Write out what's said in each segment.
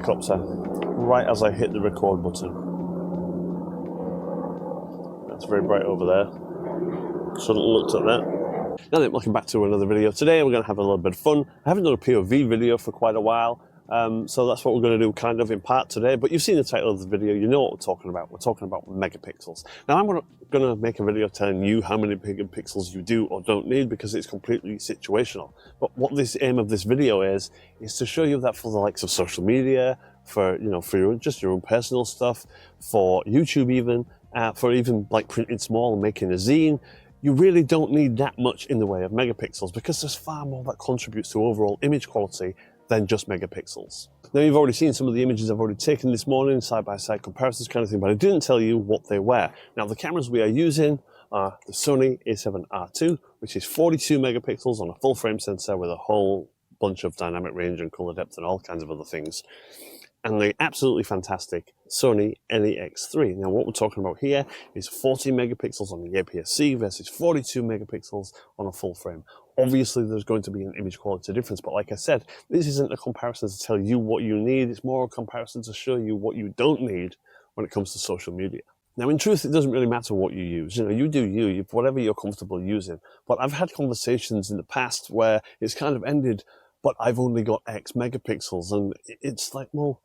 helicopter right as I hit the record button. That's very bright over there. Shouldn't have looked at that. Now then, welcome back to another video. Today we're going to have a little bit of fun. I haven't done a POV video for quite a while, so that's what we're going to do kind of in part today. But you've seen the title of the video, you know what we're talking about. We're talking about megapixels. Now I'm going to make a video telling you how many megapixels you do or don't need, because it's completely situational. But what this aim of this video is to show you that for the likes of social media, for just your own personal stuff, for YouTube even, for even like printing small and making a zine, you really don't need that much in the way of megapixels, because there's far more that contributes to overall image quality than just megapixels. Now you've already seen some of the images I've already taken this morning, side-by-side comparisons kind of thing, but I didn't tell you what they were. Now the cameras we are using are the Sony a7R II, which is 42 megapixels on a full frame sensor with a whole bunch of dynamic range and color depth and all kinds of other things. And the absolutely fantastic Sony NEX3. Now what we're talking about here is 40 megapixels on the APS-C versus 42 megapixels on a full frame. Obviously there's going to be an image quality difference, but like I said, this isn't a comparison to tell you what you need, it's more a comparison to show you what you don't need when it comes to social media. Now in truth, it doesn't really matter what you use. You do you, whatever you're comfortable using. But I've had conversations in the past where it's kind of ended, but I've only got X megapixels, and it's like, well,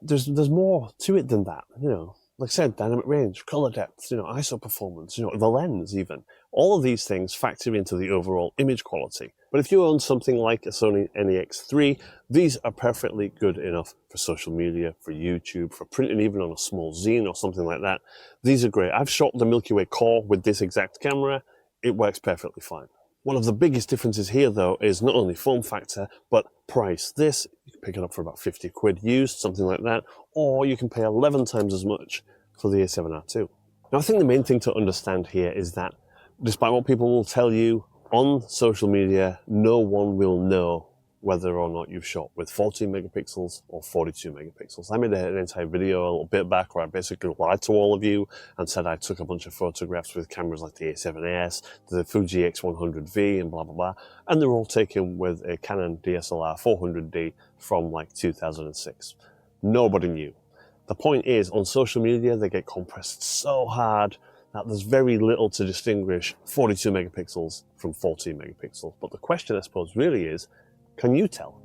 there's more to it than that, Like I said, dynamic range, color depth, ISO performance, the lens even. All of these things factor into the overall image quality. But if you own something like a Sony NEX3, these are perfectly good enough for social media, for YouTube, for printing even on a small zine or something like that. These are great. I've shot the Milky Way core with this exact camera. It works perfectly fine. One of the biggest differences here, though, is not only form factor, but price. This, you can pick it up for about 50 quid used, something like that, or you can pay 11 times as much for the A7R II. Now, I think the main thing to understand here is that, despite what people will tell you on social media, no one will know whether or not you've shot with 40 megapixels or 42 megapixels. I made an entire video a little bit back where I basically lied to all of you and said I took a bunch of photographs with cameras like the A7S, the Fuji X100V and blah, blah, blah. And they're all taken with a Canon DSLR 400D from like 2006. Nobody knew. The point is, on social media, they get compressed so hard that there's very little to distinguish 42 megapixels from 14 megapixels. But the question, I suppose, really is, can you tell?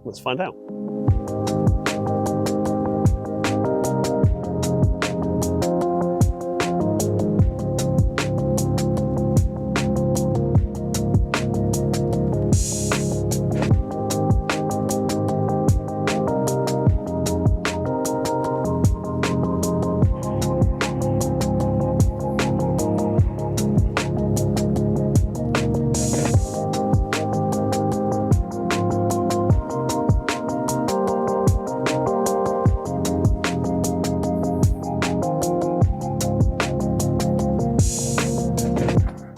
Let's find out.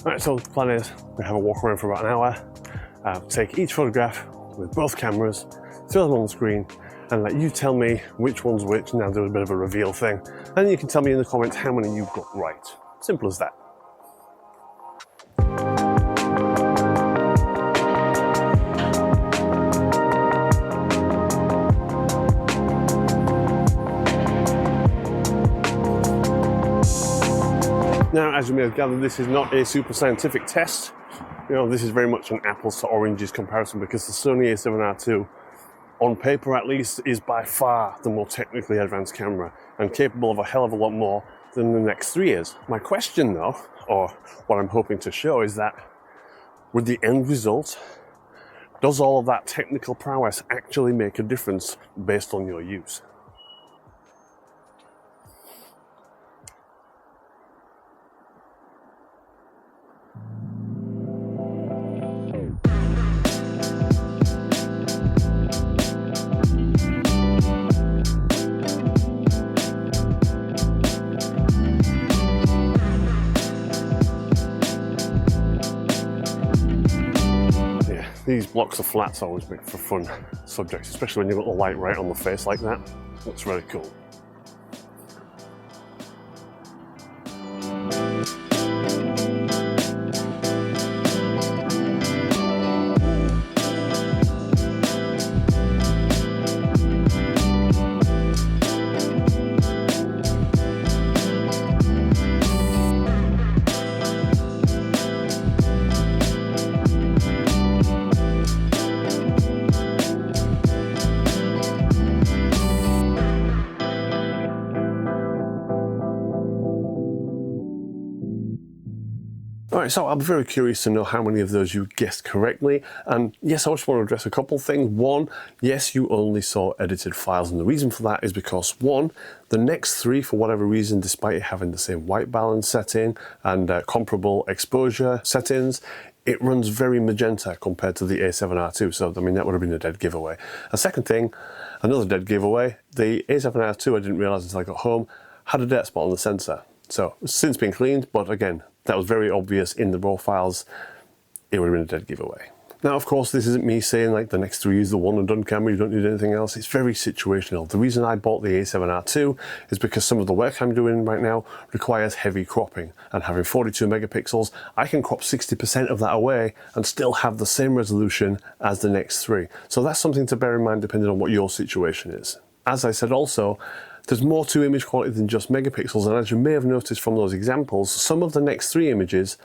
Right, so the plan is we have a walk around for about an hour, take each photograph with both cameras, throw them on the screen, and let you tell me which one's which. Now do a bit of a reveal thing, and you can tell me in the comments how many you've got right. Simple as that. Now, as you may have gathered, this is not a super scientific test. This is very much an apples to oranges comparison, because the Sony a7R II, on paper at least, is by far the more technically advanced camera and capable of a hell of a lot more than the NEX3 is. My question though, or what I'm hoping to show, is that with the end result, does all of that technical prowess actually make a difference based on your use? These blocks of flats always make for fun subjects, especially when you've got the light right on the face like that. Looks really cool. Alright, so I'm very curious to know how many of those you guessed correctly. And yes, I just want to address a couple things. One, yes, you only saw edited files, and the reason for that is because one, the next three, for whatever reason, despite it having the same white balance setting and comparable exposure settings, it runs very magenta compared to the A7R2. So, I mean, that would have been a dead giveaway. A second thing, another dead giveaway, the A7R2, I didn't realize until I got home, had a dirt spot on the sensor. So, it's since been cleaned, but again, that was very obvious in the raw files. It would have been a dead giveaway. Now, of course, this isn't me saying like the next three is the one and done camera, you don't need anything else. It's very situational. The reason I bought the A7R2 is because some of the work I'm doing right now requires heavy cropping. And having 42 megapixels, I can crop 60% of that away and still have the same resolution as the next three. So that's something to bear in mind depending on what your situation is. As I said also, there's more to image quality than just megapixels, and as you may have noticed from those examples, some of the next three images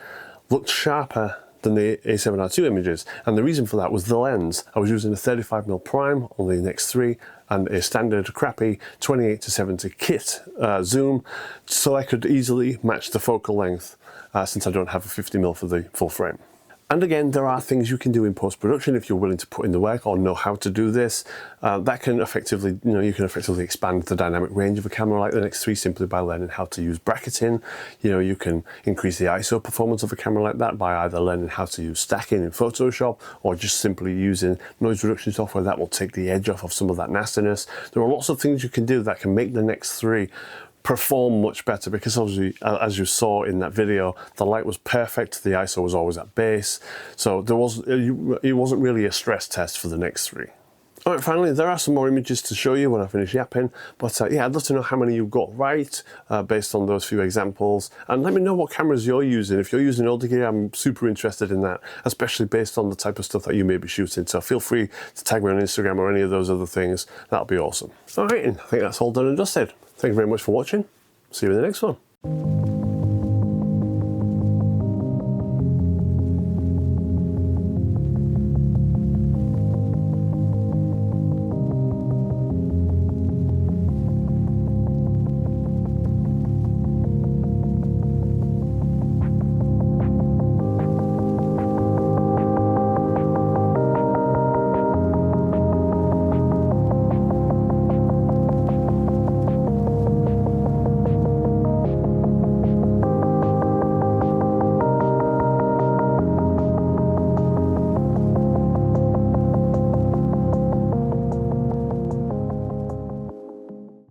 looked sharper than the A7R2 images, and the reason for that was the lens. I was using a 35mm prime on the next three and a standard crappy 28-70 kit zoom, so I could easily match the focal length since I don't have a 50mm for the full frame. And again, there are things you can do in post-production if you're willing to put in the work or know how to do this. That can effectively, you can effectively expand the dynamic range of a camera like the X3 simply by learning how to use bracketing. You can increase the ISO performance of a camera like that by either learning how to use stacking in Photoshop or just simply using noise reduction software that will take the edge off of some of that nastiness. There are lots of things you can do that can make the X3 perform much better, because obviously, as you saw in that video, the light was perfect, the ISO was always at base, so it wasn't really a stress test for the X3. Alright, finally, there are some more images to show you when I finish yapping, but yeah, I'd love to know how many you got right based on those few examples, and let me know what cameras you're using. If you're using older gear, I'm super interested in that, especially based on the type of stuff that you may be shooting, so feel free to tag me on Instagram or any of those other things. That'll be awesome. Alright, and I think that's all done and dusted. Thank you very much for watching. See you in the next one.